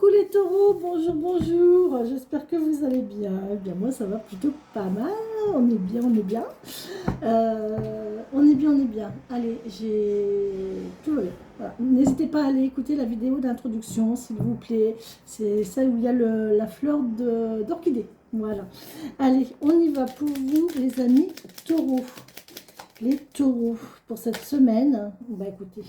Coucou les taureaux, bonjour, bonjour, j'espère que vous allez bien. Eh bien moi ça va plutôt pas mal, on est bien, on est bien. On est bien, on est bien. Allez, tout va bien. Voilà. N'hésitez pas à aller écouter la vidéo d'introduction s'il vous plaît. C'est celle où il y a la fleur d'orchidée. Voilà. Allez, on y va pour vous les amis taureaux. Les taureaux, pour cette semaine, bah écoutez,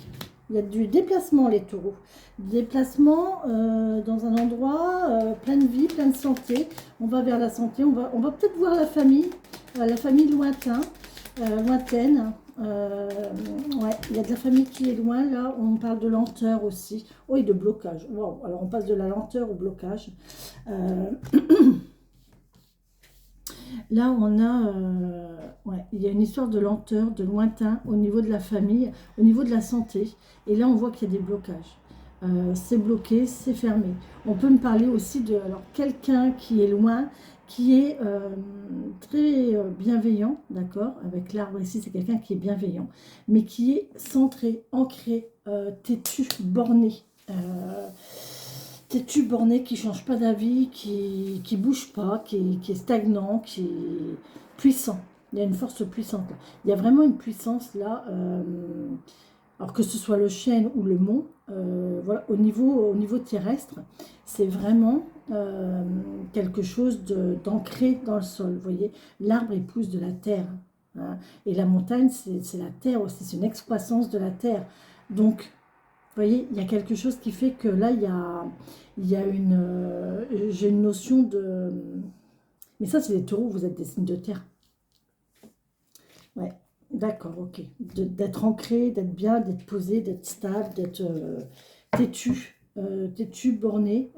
il y a du déplacement les taureaux. Déplacement dans un endroit plein de vie, plein de santé. On va vers la santé, on va peut-être voir la famille lointaine. Ouais, il y a de la famille qui est loin, là, on parle de lenteur aussi. Oh, et de blocage. Wow. Alors on passe de la lenteur au blocage. Là, on a, ouais, il y a une histoire de lenteur, de lointain au niveau de la famille, au niveau de la santé. Et là, on voit qu'il y a des blocages. C'est bloqué, c'est fermé. On peut me parler aussi de quelqu'un qui est loin, qui est très bienveillant, d'accord? Avec l'arbre ici, c'est quelqu'un qui est bienveillant, mais qui est centré, ancré, têtu, borné. Têtu, borné, qui ne change pas d'avis, qui ne bouge pas, qui est stagnant, qui est puissant. Il y a une force puissante. Il y a vraiment une puissance là, alors que ce soit le chêne ou le mont, voilà, au niveau terrestre, c'est vraiment quelque chose d'ancré dans le sol. Vous voyez, l'arbre il pousse de la terre. Hein, et la montagne, c'est la terre aussi, c'est une excroissance de la terre. Donc, vous voyez, il y a quelque chose qui fait que là, il y a j'ai une notion de... Mais ça, c'est les taureaux, vous êtes des signes de terre. Ouais, d'accord, ok. D'être ancré, d'être bien, d'être posé, d'être stable, d'être têtu, borné.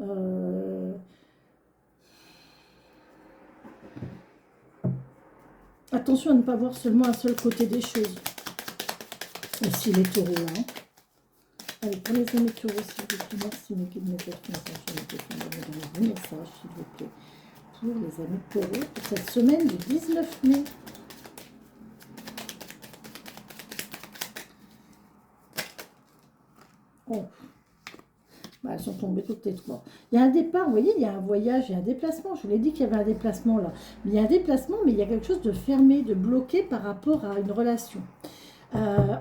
Attention à ne pas voir seulement un seul côté des choses. Aussi les taureaux, hein. Allez, pour les amis taureaux, s'il vous plaît, merci, mes guides, mes guides, mes messages, s'il vous plaît. Pour les amis taureaux, pour cette semaine du 19 mai. Oh. Bah, elles sont tombées toutes les trois. Il y a un départ, vous voyez, il y a un voyage, il y a un déplacement. Je vous l'ai dit qu'il y avait un déplacement là. Mais il y a un déplacement, mais il y a quelque chose de fermé, de bloqué par rapport à une relation.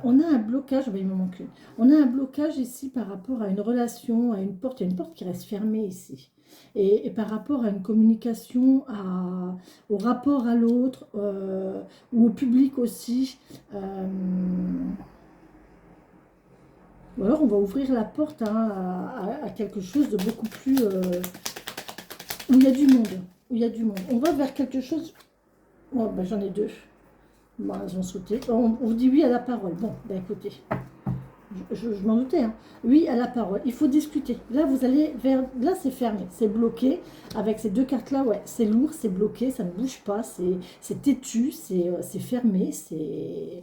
On a un blocage, il me manque une. On a un blocage ici par rapport à une relation, à une porte. Il y a une porte qui reste fermée ici. Et par rapport à une communication, au rapport à l'autre, ou au public aussi. Ou alors on va ouvrir la porte à quelque chose de beaucoup plus... où il y a du monde. Où il y a du monde. On va vers quelque chose... Oh, ben, j'en ai deux. Bon, elles ont sauté. On vous dit oui à la parole. Bon, ben écoutez, je m'en doutais. Hein. Oui à la parole. Il faut discuter. Là, vous allez vers... Là, c'est fermé. C'est bloqué. Avec ces deux cartes-là, ouais, c'est lourd, c'est bloqué, ça ne bouge pas. C'est têtu, c'est fermé, c'est...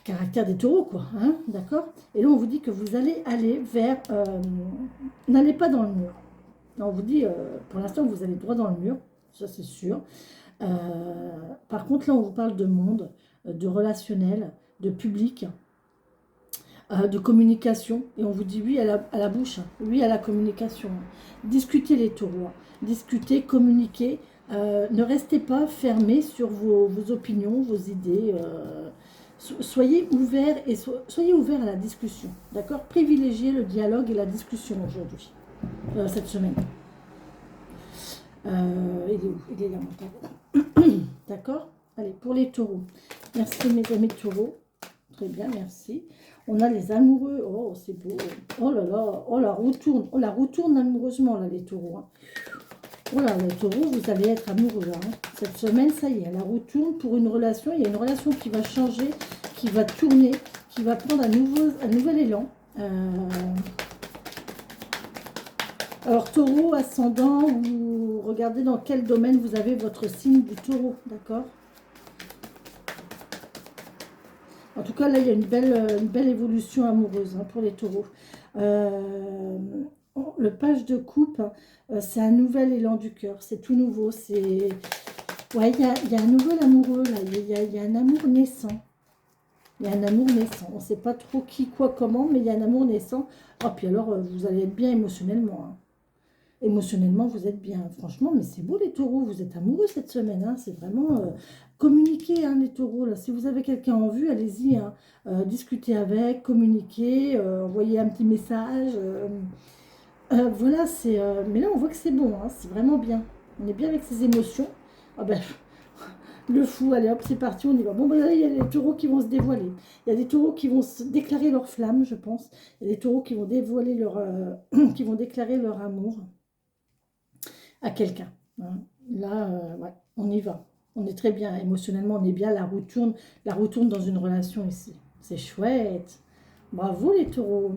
Caractère des taureaux, quoi. Hein, d'accord? Et là, on vous dit que vous allez aller vers... n'allez pas dans le mur. Là, on vous dit, pour l'instant, vous allez droit dans le mur. Ça, c'est sûr. Par contre, là, on vous parle de monde, de relationnel, de public, de communication. Et on vous dit oui à la bouche, oui à la communication. Discutez les taureaux. Discutez, communiquez. Ne restez pas fermés sur vos opinions, vos idées. Soyez ouverts et soyez ouverts à la discussion. D'accord? Privilégiez le dialogue et la discussion aujourd'hui, cette semaine. Il est où? Il est là, mon tableau. D'accord? Allez, pour les taureaux. Merci, mes amis taureaux. Très bien, merci. On a les amoureux. Oh, c'est beau. Oh là là. Oh, la roue tourne. Oh, la roue tourne amoureusement, là, les taureaux. Hein. Oh là, les taureaux, vous allez être amoureux, là. Hein. Cette semaine, ça y est, la roue tourne pour une relation. Il y a une relation qui va changer, qui va tourner, qui va prendre un nouvel élan. Alors, taureau, ascendant, vous regardez dans quel domaine vous avez votre signe du taureau, d'accord? En tout cas, là, il y a une belle évolution amoureuse hein, pour les taureaux. Le page de coupe, c'est un nouvel élan du cœur, c'est tout nouveau. Ouais, il y a un nouvel amoureux, là, il y a un amour naissant. Il y a un amour naissant. On ne sait pas trop qui, quoi, comment, mais il y a un amour naissant. Ah, puis alors, vous allez être bien émotionnellement. Hein. Émotionnellement, vous êtes bien. Franchement, mais c'est beau les taureaux. Vous êtes amoureux cette semaine. Hein. C'est vraiment communiquer, hein, les taureaux. Là. Si vous avez quelqu'un en vue, allez-y. Hein. Discutez avec, communiquez, envoyez un petit message. Voilà, c'est. Mais là, on voit que c'est bon. Hein. C'est vraiment bien. On est bien avec ses émotions. Ah ben, le fou, allez hop, c'est parti, on y va. Bon, ben là, il y a des taureaux qui vont se dévoiler. Il y a des taureaux qui vont se déclarer leur flamme, je pense. Il y a des taureaux qui vont dévoiler leur, qui vont déclarer leur amour à quelqu'un. Hein. Là, ouais, on y va. On est très bien. Émotionnellement, on est bien. La roue tourne dans une relation ici. C'est chouette. Bravo les taureaux.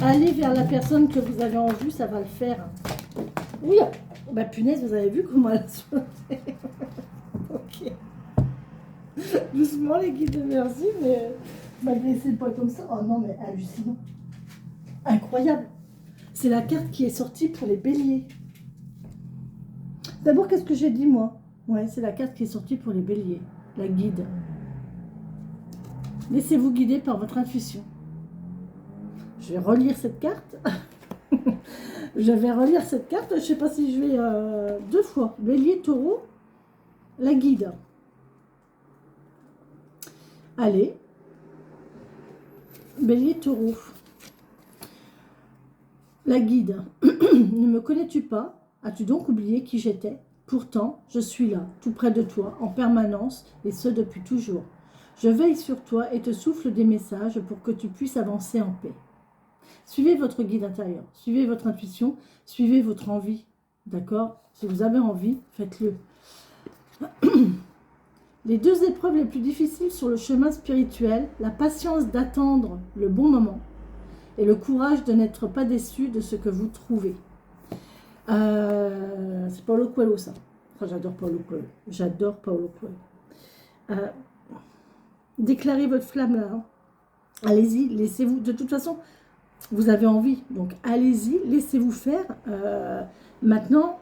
Allez vers la personne que vous avez en vue, ça va le faire. Oui, bah punaise, vous avez vu comment elle a sauté. Ok. Doucement les guides, merci, mais malgré c'est pas comme ça. Oh non, mais hallucinant. Incroyable. C'est la carte qui est sortie pour les béliers. D'abord, qu'est-ce que j'ai dit moi? Ouais, c'est la carte qui est sortie pour les béliers. La guide. Laissez-vous guider par votre intuition. Je vais relire cette carte. Je vais relire cette carte. Je ne sais pas si je vais deux fois. Bélier, taureau, la guide. Allez. Bélier, taureau. La guide. Ne me connais-tu pas? As-tu donc oublié qui j'étais? Pourtant, je suis là, tout près de toi, en permanence, et ce depuis toujours. Je veille sur toi et te souffle des messages pour que tu puisses avancer en paix. Suivez votre guide intérieur, suivez votre intuition, suivez votre envie, d'accord? Si vous avez envie, faites-le. Les deux épreuves les plus difficiles sur le chemin spirituel, la patience d'attendre le bon moment et le courage de n'être pas déçu de ce que vous trouvez. C'est Paulo Coelho, ça. Enfin, j'adore Paulo Coelho. J'adore Paulo Coelho. Déclarez votre flamme là. Hein. Allez-y, laissez-vous. De toute façon, vous avez envie. Donc, allez-y, laissez-vous faire. Maintenant,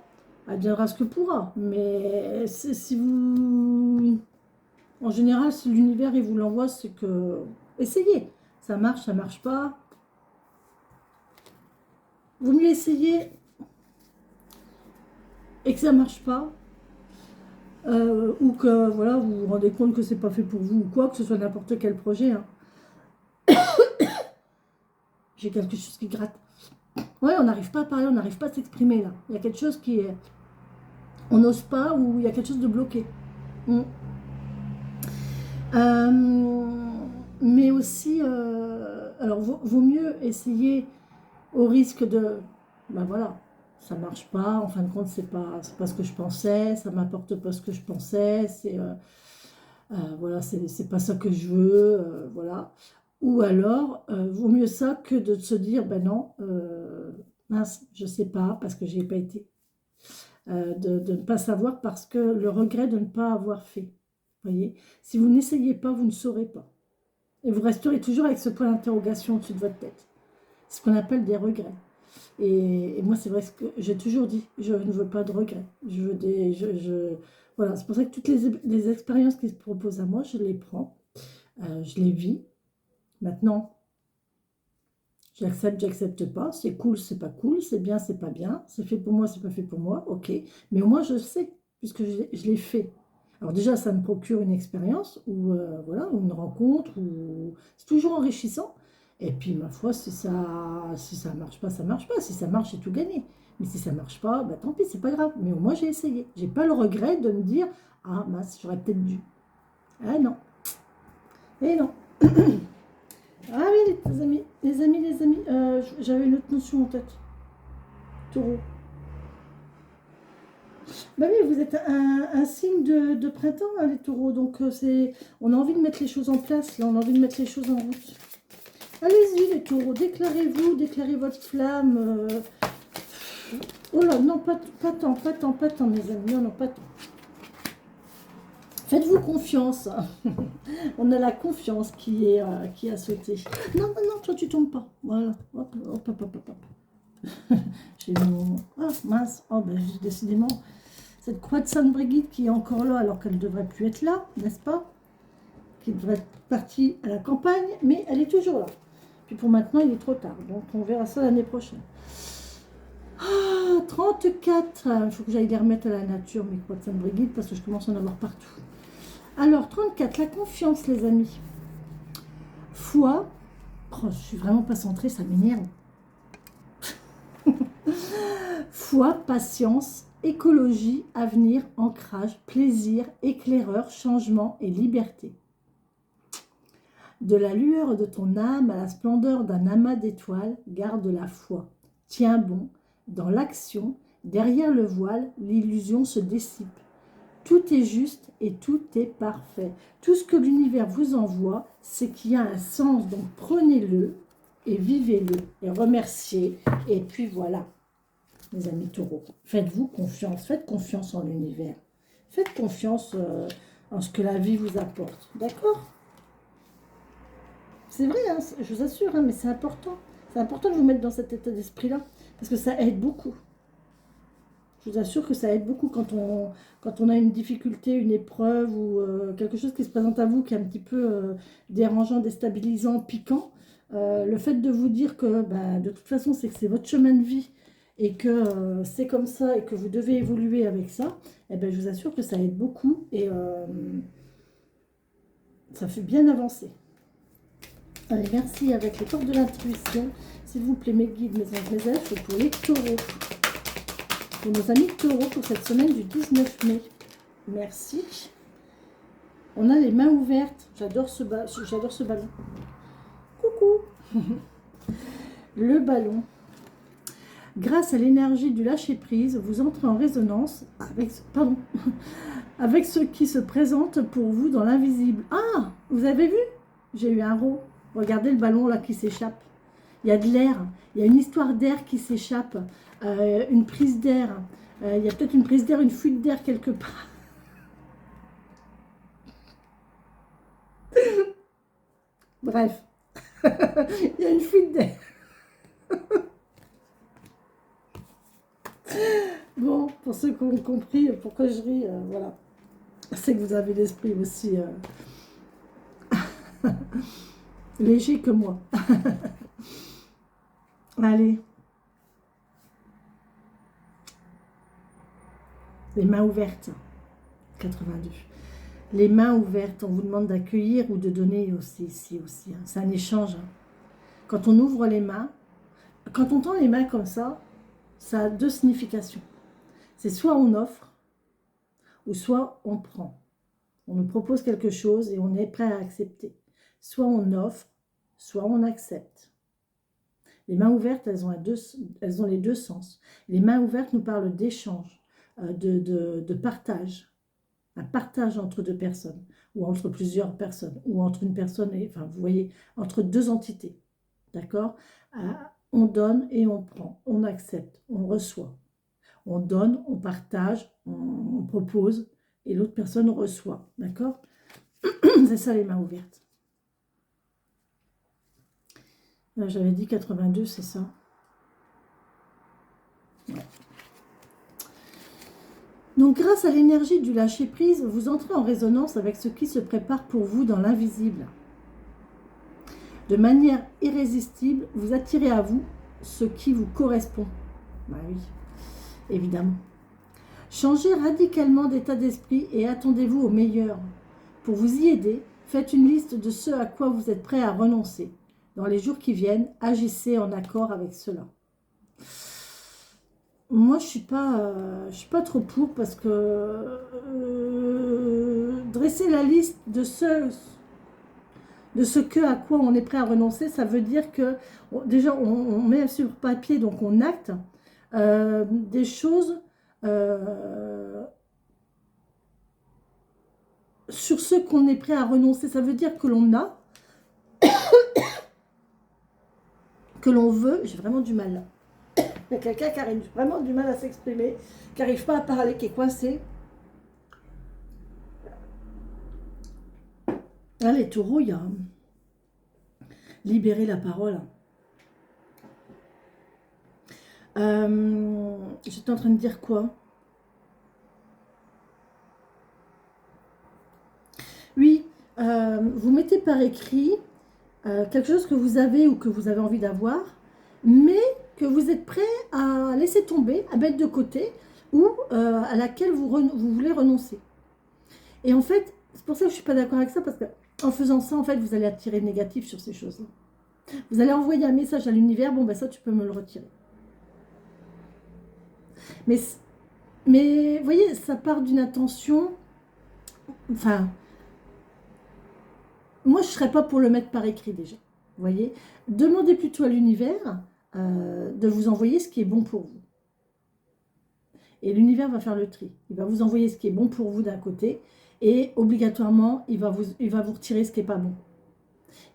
adviendra ce que pourra. Mais si vous... En général, si l'univers il vous l'envoie, c'est que... Essayez. Ça marche pas. Vaut mieux essayer et que ça marche pas. Ou que voilà, vous vous rendez compte que c'est pas fait pour vous ou quoi, que ce soit n'importe quel projet. Hein. J'ai quelque chose qui gratte. Ouais, on n'arrive pas à parler, on n'arrive pas à s'exprimer là. Il y a quelque chose qui est... On n'ose pas ou il y a quelque chose de bloqué. Mais aussi, alors vaut mieux essayer au risque de... Ben voilà, ça marche pas, en fin de compte, c'est pas ce que je pensais, ça m'apporte pas ce que je pensais, voilà, c'est pas ça que je veux, voilà. Ou alors, vaut mieux ça que de se dire, ben non, mince, je sais pas, parce que j'y ai pas été. De ne pas savoir parce que le regret de ne pas avoir fait. Voyez, si vous n'essayez pas, vous ne saurez pas. Et vous resterez toujours avec ce point d'interrogation au-dessus de votre tête. C'est ce qu'on appelle des regrets. Et moi, c'est vrai ce que j'ai toujours dit, je ne veux pas de regrets. Je veux voilà, c'est pour ça que toutes les expériences qui se proposent à moi, je les prends, je les vis. Maintenant, j'accepte pas. C'est cool, c'est pas cool. C'est bien, c'est pas bien. C'est fait pour moi, c'est pas fait pour moi. Ok. Mais au moins, je sais, puisque je l'ai fait. Alors déjà, ça me procure une expérience ou voilà, une rencontre. C'est toujours enrichissant. Et puis, ma foi, si ça marche pas, ça marche pas. Si ça marche, c'est tout gagné. Mais si ça marche pas, bah, tant pis, c'est pas grave. Mais au moins, j'ai essayé. J'ai pas le regret de me dire, ah mince, j'aurais peut-être dû. Ah non. Et non. Ah oui, les amis, j'avais une autre notion en tête. Taureau. Bah oui, vous êtes un signe de printemps, hein, les taureaux. Donc, on a envie de mettre les choses en place, là, on a envie de mettre les choses en route. Allez-y, les taureaux, déclarez-vous, déclarez votre flamme. Oh là, non, pas tant, mes amis, non, pas tant. Faites-vous confiance. On a la confiance qui a sauté. Non, toi, tu tombes pas. Voilà. Hop. J'ai mon... Ah, mince. Oh, ben, j'ai décidément cette croix de Sainte-Brigitte qui est encore là alors qu'elle ne devrait plus être là, n'est-ce pas? Qui devrait être partie à la campagne, mais elle est toujours là. Puis pour maintenant, il est trop tard. Donc, on verra ça l'année prochaine. Ah, 34. Il faut que j'aille les remettre à la nature, mes croix de Sainte-Brigitte, parce que je commence à en avoir partout. Alors, 34, la confiance, les amis. Foi. Oh, je suis vraiment pas centrée, ça m'énerve. Foi, patience, écologie, avenir, ancrage, plaisir, éclaireur, changement et liberté. De la lueur de ton âme à la splendeur d'un amas d'étoiles, garde la foi. Tiens bon, dans l'action, derrière le voile, l'illusion se dissipe. Tout est juste et tout est parfait. Tout ce que l'univers vous envoie, c'est qu'il y a un sens. Donc prenez-le et vivez-le et remerciez. Et puis voilà, mes amis taureaux. Faites-vous confiance. Faites confiance en l'univers. Faites confiance en ce que la vie vous apporte. D'accord? C'est vrai, hein, je vous assure, hein, mais c'est important. C'est important de vous mettre dans cet état d'esprit-là. Parce que ça aide beaucoup. Je vous assure que ça aide beaucoup quand on a une difficulté, une épreuve ou quelque chose qui se présente à vous qui est un petit peu dérangeant, déstabilisant, piquant. Le fait de vous dire que bah, de toute façon, c'est que c'est votre chemin de vie et que c'est comme ça et que vous devez évoluer avec ça, eh ben, je vous assure que ça aide beaucoup et ça fait bien avancer. Allez, merci avec les portes de l'intuition. S'il vous plaît, mes guides, mes anges, mes elfes, pour les taureaux. Pour nos amis taureaux pour cette semaine du 19 mai. Merci. On a les mains ouvertes. J'adore ce ballon. Coucou. Le ballon. Grâce à l'énergie du lâcher-prise, vous entrez en résonance avec ce qui se présente pour vous dans l'invisible. Ah, vous avez vu? J'ai eu un rot. Regardez le ballon là qui s'échappe. Il y a de l'air. Il y a une histoire d'air qui s'échappe. Une prise d'air. Il y a peut-être une prise d'air, une fuite d'air quelque part. Bref. Il y a une fuite d'air. Bon, pour ceux qui ont compris pourquoi je ris, voilà. C'est que vous avez l'esprit aussi léger que moi. Allez. Les mains ouvertes. 82. Les mains ouvertes, on vous demande d'accueillir ou de donner aussi, ici aussi. Hein. C'est un échange. Hein. Quand on ouvre les mains, quand on tend les mains comme ça a deux significations. C'est soit on offre, ou soit on prend. On nous propose quelque chose et on est prêt à accepter. Soit on offre, soit on accepte. Les mains ouvertes, elles ont les deux sens. Les mains ouvertes nous parlent d'échange, de partage. Un partage entre deux personnes, ou entre plusieurs personnes, ou entre une personne et, enfin, vous voyez, entre deux entités. D'accord? On donne et on prend, on accepte, on reçoit. On donne, on partage, on propose, et l'autre personne reçoit. D'accord? C'est ça les mains ouvertes. J'avais dit 82, c'est ça. Ouais. Donc, grâce à l'énergie du lâcher-prise, vous entrez en résonance avec ce qui se prépare pour vous dans l'invisible. De manière irrésistible, vous attirez à vous ce qui vous correspond. Bah oui, évidemment. Changez radicalement d'état d'esprit et attendez-vous au meilleur. Pour vous y aider, faites une liste de ce à quoi vous êtes prêt à renoncer. Dans les jours qui viennent, agissez en accord avec cela. Moi, je suis pas trop pour parce que dresser la liste de ce à quoi on est prêt à renoncer, ça veut dire que déjà on met sur papier, donc on acte des choses sur ce qu'on est prêt à renoncer. Ça veut dire que l'on a, que l'on veut. J'ai vraiment du mal là. Il y a quelqu'un qui a vraiment du mal à s'exprimer, qui n'arrive pas à parler, qui est coincé. Là, les taureaux, il y a libérer la parole. J'étais en train de dire quoi? Oui, vous mettez par écrit quelque chose que vous avez ou que vous avez envie d'avoir, mais que vous êtes prêt à laisser tomber, à mettre de côté, ou à laquelle vous voulez renoncer. Et en fait, c'est pour ça que je ne suis pas d'accord avec ça, parce que en faisant ça, en fait, vous allez attirer le négatif sur ces choses-là. Vous allez envoyer un message à l'univers, bon ben ça tu peux me le retirer. Mais, mais vous voyez, ça part d'une intention, enfin, moi je ne serais pas pour le mettre par écrit déjà. Vous voyez, demandez plutôt à l'univers de vous envoyer ce qui est bon pour vous. Et l'univers va faire le tri. Il va vous envoyer ce qui est bon pour vous d'un côté, et obligatoirement, il va vous retirer ce qui n'est pas bon.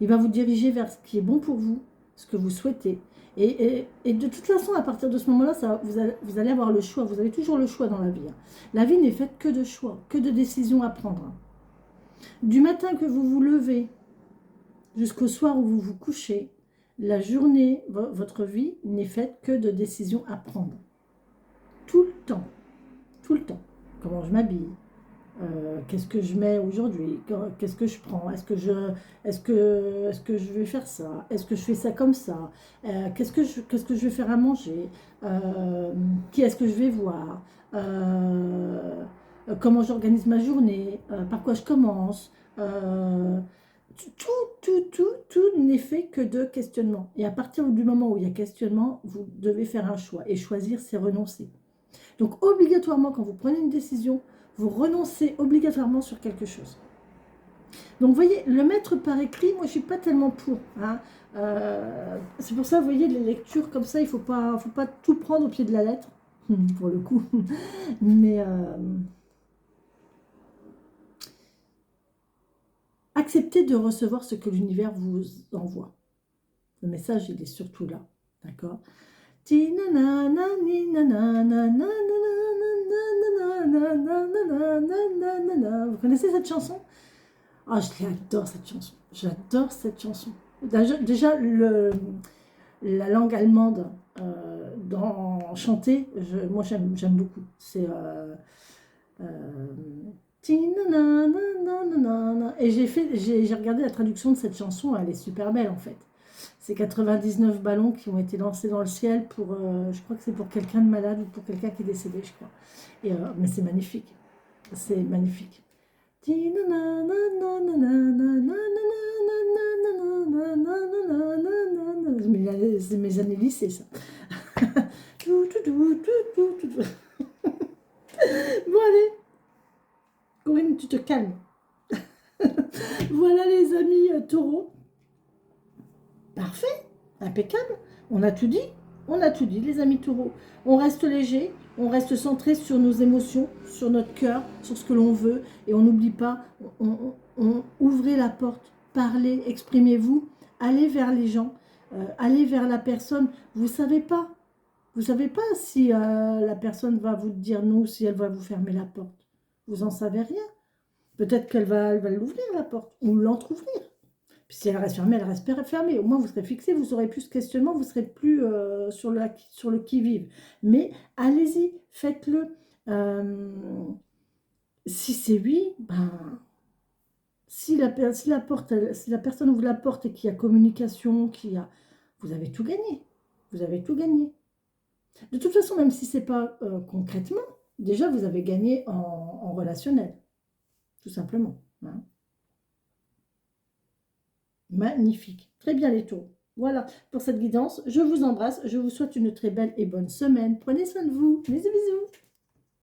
Il va vous diriger vers ce qui est bon pour vous, ce que vous souhaitez. Et de toute façon, à partir de ce moment-là, vous allez avoir le choix. Vous avez toujours le choix dans la vie. La vie n'est faite que de choix, que de décisions à prendre. Du matin que vous vous levez jusqu'au soir où vous vous couchez, la journée, votre vie n'est faite que de décisions à prendre. Tout le temps. Tout le temps. Comment je m'habille, qu'est-ce que je mets aujourd'hui, qu'est-ce que je prends, est-ce que je vais faire ça, est-ce que je fais ça comme ça, qu'est-ce que je vais faire à manger, qui est-ce que je vais voir, comment j'organise ma journée, par quoi je commence, tout n'est fait que de questionnement. Et à partir du moment où il y a questionnement, vous devez faire un choix. Et choisir, c'est renoncer. Donc obligatoirement, quand vous prenez une décision, vous renoncez obligatoirement sur quelque chose. Donc vous voyez, le mettre par écrit, moi je ne suis pas tellement pour. Hein. C'est pour ça, vous voyez, les lectures comme ça, il ne faut pas tout prendre au pied de la lettre, pour le coup. Mais acceptez de recevoir ce que l'univers vous envoie. Le message, il est surtout là. D'accord ? Vous connaissez cette chanson? Ah, je l'adore cette chanson. J'adore cette chanson. Déjà, la langue allemande dans chanter, moi j'aime beaucoup. C'est et j'ai regardé la traduction de cette chanson, elle est super belle en fait. C'est 99 ballons qui ont été lancés dans le ciel pour, je crois que c'est pour quelqu'un de malade ou pour quelqu'un qui est décédé, je crois. Et, mais c'est magnifique. C'est magnifique. C'est mes années lycée, ça. Bon, allez. Corinne, tu te calmes. Voilà les amis taureaux. Parfait, impeccable. On a tout dit. On a tout dit, les amis taureaux. On reste léger, on reste centré sur nos émotions, sur notre cœur, sur ce que l'on veut. Et on n'oublie pas, ouvrez la porte, parlez, exprimez-vous, allez vers les gens, allez vers la personne. Vous ne savez pas. Vous savez pas si la personne va vous dire non, si elle va vous fermer la porte. Vous n'en savez rien. Peut-être qu'elle va l'ouvrir, la porte, ou l'entrouvrir. Puis si elle reste fermée, elle reste fermée. Au moins, vous serez fixé, vous aurez plus de questionnement, vous serez plus sur le qui-vive. Mais allez-y, faites-le. Si c'est oui, ben, si la personne ouvre la porte et qu'il y a communication, vous avez tout gagné. Vous avez tout gagné. De toute façon, même si ce n'est pas concrètement, déjà, vous avez gagné en relationnel. Tout simplement. Hein. Magnifique. Très bien les taureaux. Voilà pour cette guidance. Je vous embrasse. Je vous souhaite une très belle et bonne semaine. Prenez soin de vous. Bisous, bisous.